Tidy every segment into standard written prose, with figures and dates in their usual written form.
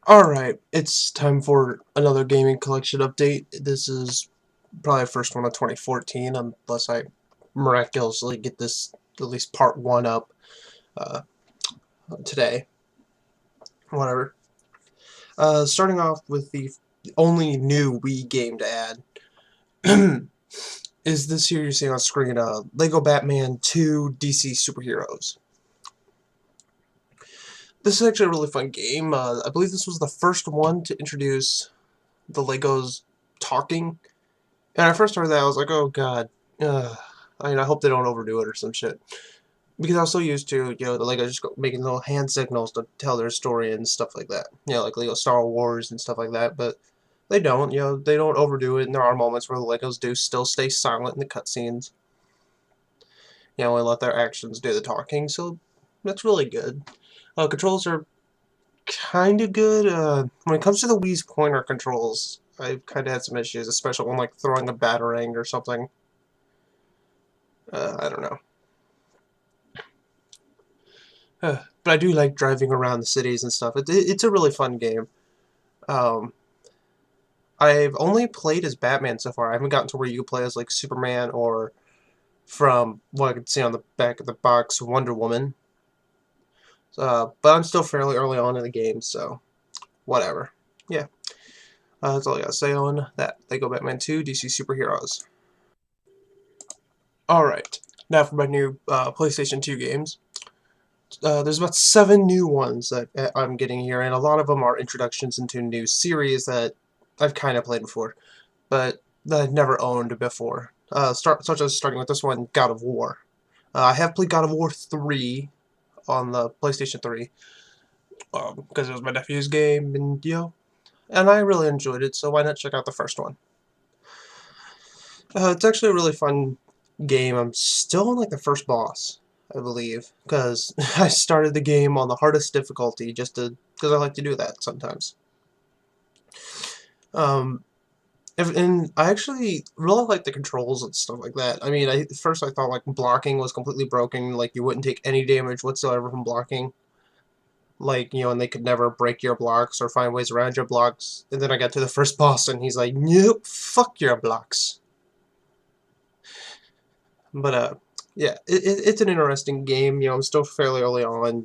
Alright, it's time for another gaming collection update. This is probably the first one of 2014, unless I miraculously get this, at least part 1 up uh, today. Whatever. Starting off with the only new Wii game to add is this here you're seeing on screen, Lego Batman 2 DC Superheroes. This is actually a really fun game. I believe this was the first one to introduce the Legos talking. And when I first heard that, I was like, oh god. I hope they don't overdo it or some shit. Because I was so used to, the Lego just making little hand signals to tell their story and stuff like that. Like Lego Star Wars and stuff like that. But they don't, they don't overdo it. And there are moments where the Legos do still stay silent in the cutscenes. And let their actions do the talking. So that's really good. Controls are kind of good. When it comes to the Wii's pointer controls, I've kind of had some issues, especially when like throwing a batarang or something. I don't know. But I do like driving around the cities and stuff. It's a really fun game. Um, I've only played as Batman so far. I haven't gotten to where you play as like Superman or from what I can see on the back of the box, Wonder Woman. But I'm still fairly early on in the game, so whatever. Yeah, that's all I gotta say on that. Lego Batman 2 DC Superheroes. Alright, now for my new PlayStation 2 games. There's about 7 new ones that I'm getting here, and a lot of them are introductions into new series that I've kind of played before, but that I've never owned before. Such as starting with this one, God of War. I have played God of War 3 on the PlayStation 3, because it was my nephew's game, and I really enjoyed it, so why not check out the first one? It's actually a really fun game. I'm still on like the first boss, I believe, because I started the game on the hardest difficulty just because I like to do that sometimes. Um, and I actually really like the controls and stuff like that. I mean, at first I thought like blocking was completely broken, like you wouldn't take any damage whatsoever from blocking. Like, and they could never break your blocks or find ways around your blocks. And then I got to the first boss and he's like, nope, fuck your blocks. But yeah, it's an interesting game. I'm still fairly early on.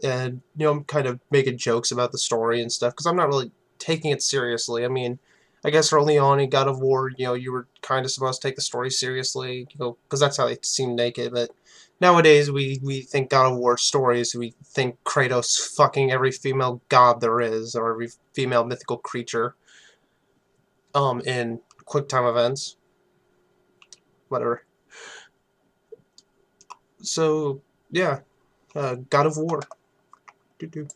And I'm kind of making jokes about the story and stuff because I'm not really taking it seriously. I mean, I guess early on in God of War, you were kind of supposed to take the story seriously, because that's how they seem naked. But nowadays, we think God of War stories. We think Kratos fucking every female god there is, or every female mythical creature. In quick time events, whatever. So yeah, God of War. Doo -doo.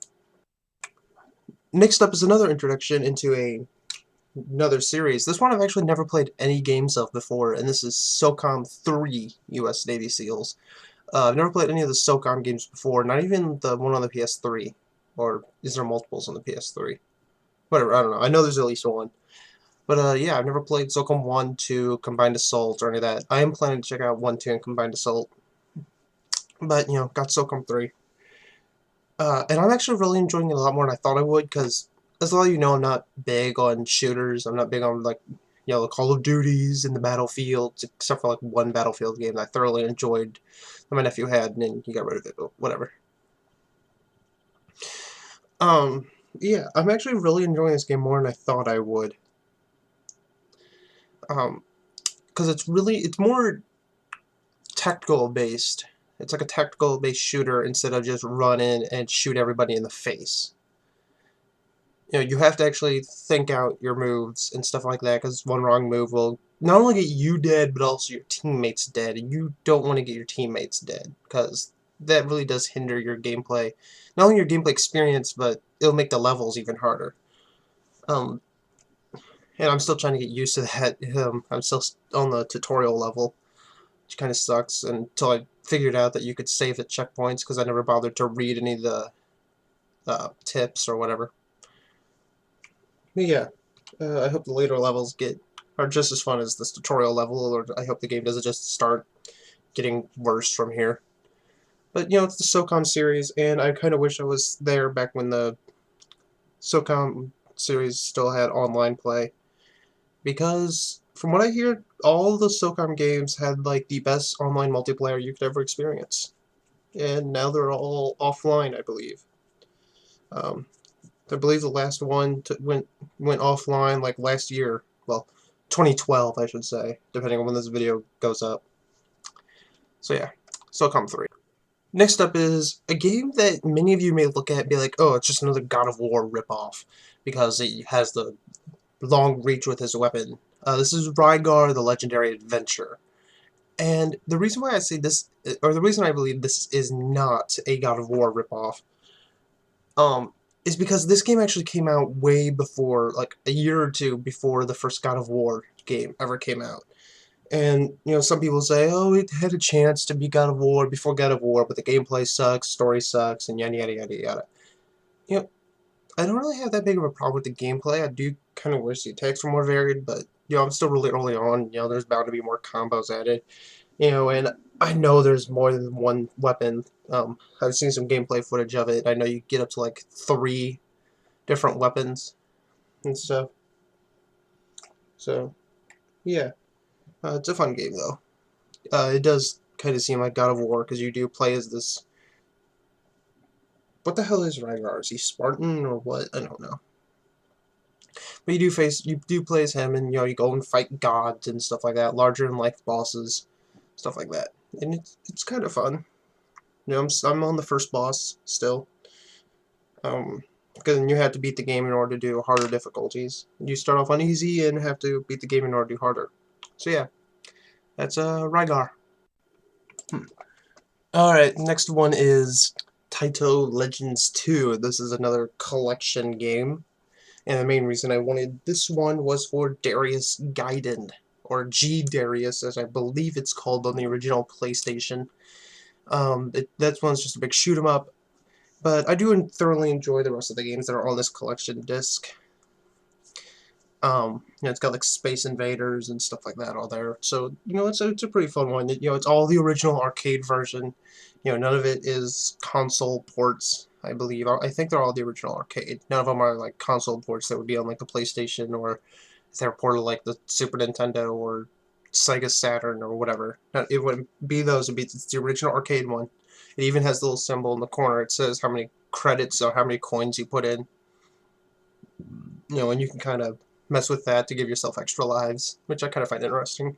Next up is another introduction into another series. This one I've actually never played any games of before, and this is SOCOM 3 U.S. Navy SEALs. I've never played any of the SOCOM games before, not even the one on the PS3. Or is there multiples on the PS3? Whatever, I don't know. I know there's at least one. But yeah, I've never played SOCOM 1, 2, Combined Assault, or any of that. I am planning to check out 1, 2, and Combined Assault. But, got SOCOM 3. And I'm actually really enjoying it a lot more than I thought I would, because as a lot of you know, I'm not big on shooters. I'm not big on, like, the Call of Duties and the Battlefields, except for, like, one Battlefield game that I thoroughly enjoyed that my nephew had, and then he got rid of it, but whatever. Yeah, I'm actually really enjoying this game more than I thought I would. Because it's more tactical based. It's like a tactical based shooter instead of just run in and shoot everybody in the face. You have to actually think out your moves and stuff like that, because one wrong move will not only get you dead, but also your teammates dead, and you don't want to get your teammates dead, because that really does hinder your gameplay. Not only your gameplay experience, but it'll make the levels even harder. And I'm still trying to get used to that. I'm still on the tutorial level, which kind of sucks, until I figured out that you could save at checkpoints, because I never bothered to read any of the tips or whatever. But yeah, I hope the later levels are just as fun as this tutorial level, or I hope the game doesn't just start getting worse from here. But, it's the SOCOM series, and I kind of wish I was there back when the SOCOM series still had online play, because from what I hear, all the SOCOM games had like the best online multiplayer you could ever experience, and now they're all offline, I believe. Um, I believe the last one went offline like last year. Well, 2012, I should say, depending on when this video goes up. So yeah, SOCOM 3. Next up is a game that many of you may look at and be like, oh, it's just another God of War ripoff, because it has the long reach with his weapon. This is Rygar: The Legendary Adventure. And the reason why I say this, or the reason I believe this is not a God of War ripoff, is because this game actually came out way before, like a year or two before the first God of War game ever came out. And, you know, some people say, oh, it had a chance to be God of War before God of War, but the gameplay sucks, story sucks, and yada yada yada yada. You know, I don't really have that big of a problem with the gameplay. I do kind of wish the attacks were more varied, but, you know, I'm still really early on. You know, there's bound to be more combos added. You know, and I know there's more than one weapon. I've seen some gameplay footage of it. I know you get up to like 3 different weapons and stuff. So, yeah. It's a fun game, though. It does kind of seem like God of War, because you do play as this... What the hell is Rygar? Is he Spartan or what? I don't know. But you do play as him, and you know, you go and fight gods and stuff like that, larger-than-life bosses, stuff like that. And it's kind of fun. You know, I'm on the first boss still. Because you have to beat the game in order to do harder difficulties. You start off on easy and have to beat the game in order to do harder. So yeah, that's Rygar. Alright, next one is Taito Legends 2. This is another collection game. And the main reason I wanted this one was for Darius Gaiden, or G Darius, as I believe it's called on the original PlayStation. That one's just a big shoot 'em up. But I do thoroughly enjoy the rest of the games that are on this collection disc. You know, it's got like Space Invaders and stuff like that all there. So, you know, it's a pretty fun one. You know, it's all the original arcade version. You know, none of it is console ports, I believe. I think they're all the original arcade. None of them are like console ports that would be on like the PlayStation, or if they're ported like the Super Nintendo or Sega Saturn or whatever. It wouldn't be those. It's the original arcade one. It even has the little symbol in the corner. It says how many credits or how many coins you put in. You know, and you can kind of mess with that to give yourself extra lives, which I kind of find interesting.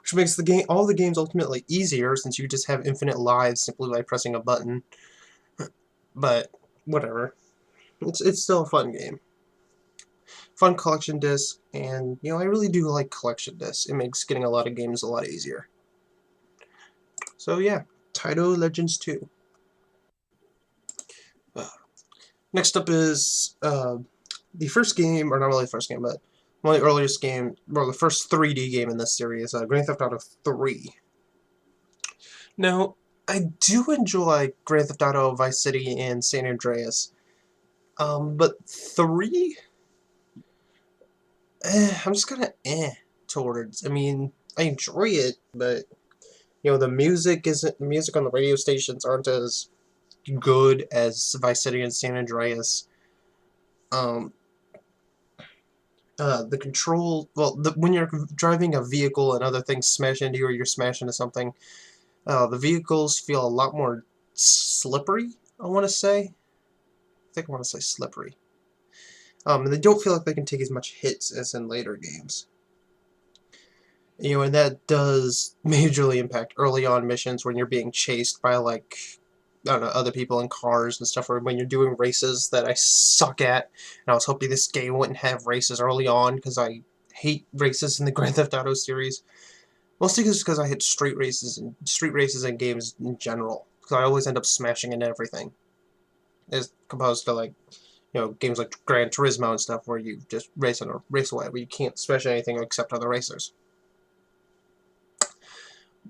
Which makes the game, all the games ultimately easier, since you just have infinite lives simply by pressing a button. But whatever, it's still a fun game. Fun collection disc, and you know, I really do like collection discs. It makes getting a lot of games a lot easier. So yeah, Taito Legends 2. Next up is the first game, or not really the first game, but one of the earliest game, well, the first 3D game in this series, Grand Theft Auto 3. Now, I do enjoy Grand Theft Auto, Vice City, and San Andreas, but 3, I'm just kind of towards. I mean, I enjoy it, but you know, the music on the radio stations aren't as good as Vice City and San Andreas. The control, well, when you're driving a vehicle and other things smash into you, or you're smashing into something, the vehicles feel a lot more slippery, I want to say. I think I want to say slippery. And they don't feel like they can take as much hits as in later games. You know, and that does majorly impact early on missions when you're being chased by, like, I don't know, other people in cars and stuff, or when you're doing races that I suck at. And I was hoping this game wouldn't have races early on, because I hate races in the Grand Theft Auto series. Mostly just because I hate street races and games in general, because I always end up smashing into everything, as opposed to, like, you know, games like Gran Turismo and stuff, where you just race on a raceway where you can't smash anything except other racers.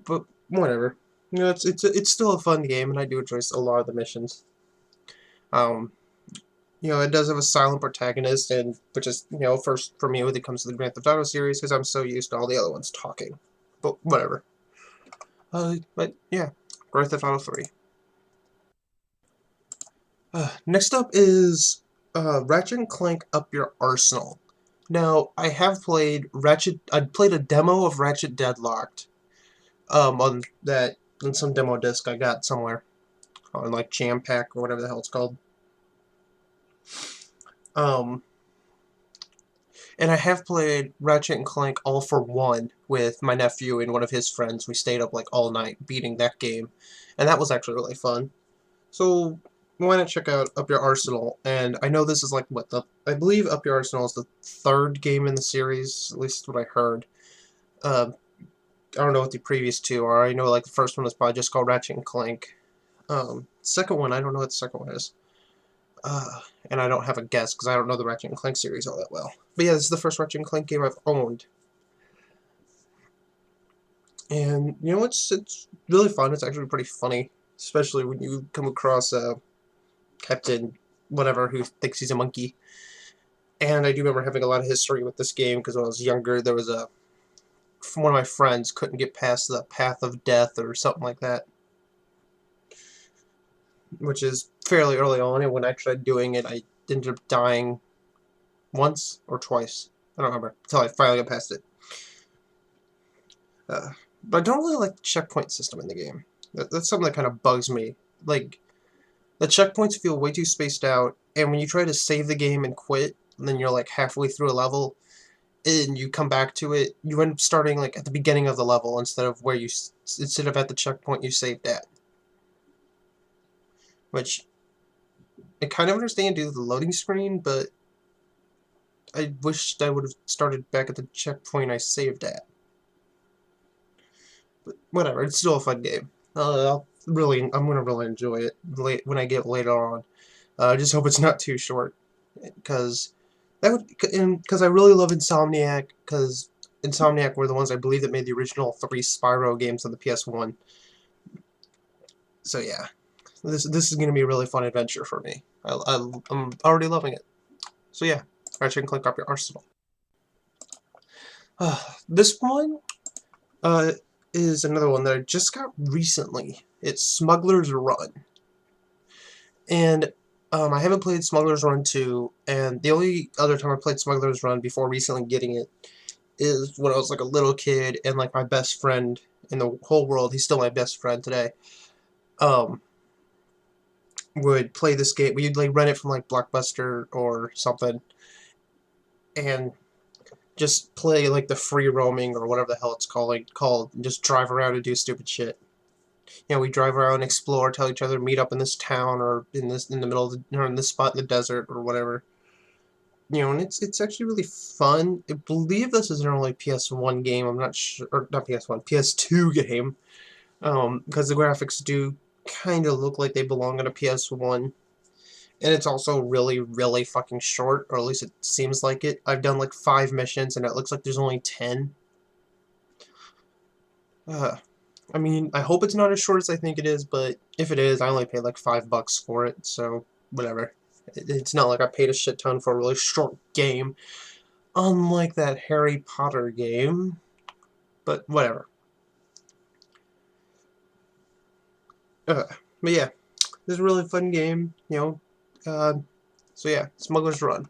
But whatever. You know, it's still a fun game, and I do enjoy a lot of the missions. You know, it does have a silent protagonist, and which is, you know, first for me when it comes to the Grand Theft Auto series, because I'm so used to all the other ones talking. But whatever. But yeah, Grand Theft Auto 3. Next up is Ratchet and Clank Up Your Arsenal. Now, I have played Ratchet. I played a demo of Ratchet Deadlocked. On that, on some demo disc I got somewhere, on like Jam Pack or whatever the hell it's called. Um, and I have played Ratchet and Clank All for One with my nephew and one of his friends. We stayed up like all night beating that game, and that was actually really fun. So why not check out Up Your Arsenal? And I know this is like what the I believe Up Your Arsenal is the third game in the series, at least what I heard. Uh, I don't know what the previous two are. I know like the first one was probably just called Ratchet and Clank. Second one, I don't know what the second one is. And I don't have a guess because I don't know the Ratchet and Clank series all that well. But yeah, this is the first Ratchet and Clank game I've owned. And you know, it's really fun. It's actually pretty funny, especially when you come across Captain whatever who thinks he's a monkey. And I do remember having a lot of history with this game because when I was younger, there was one of my friends couldn't get past the path of death or something like that, which is fairly early on. And when I tried doing it, I ended up dying once or twice. I don't remember until I finally got past it. But I don't really like the checkpoint system in the game. That's something that kind of bugs me. Like, the checkpoints feel way too spaced out, and when you try to save the game and quit, and then you're like halfway through a level, and you come back to it, you end up starting like at the beginning of the level instead of at the checkpoint you saved at. Which I kind of understand due to the loading screen, but I wished I would have started back at the checkpoint I saved at. But whatever, it's still a fun game. I'm gonna really enjoy it when I get later on. I just hope it's not too short, because I really love Insomniac, because Insomniac were the ones I believe that made the original 3 Spyro games on the PS1. So yeah, this is gonna be a really fun adventure for me. I'm already loving it. So yeah, Ratchet and Clank Up Your Arsenal. This one uh, is another one that I just got recently. It's Smuggler's Run. And I haven't played Smuggler's Run 2, and the only other time I played Smuggler's Run before recently getting it is when I was like a little kid, and like my best friend in the whole world, he's still my best friend today, would play this game. We'd like rent it from like Blockbuster or something, and just play like the free roaming or whatever the hell it's called, and just drive around and do stupid shit. You know, we drive around, explore, tell each other meet up in this town or in the middle of or in this spot in the desert or whatever. You know, and it's actually really fun. I believe this is an early PS1 game. I'm not sure, or not PS1, PS2 game. Because the graphics do kind of look like they belong on a PS1. And it's also really, really fucking short, or at least it seems like it. I've done like 5 missions, and it looks like there's only 10. I mean, I hope it's not as short as I think it is, but if it is, I only paid like $5 for it, so whatever. It's not like I paid a shit ton for a really short game, unlike that Harry Potter game, but whatever. But yeah, this is a really fun game, you know. So yeah, Smuggler's Run.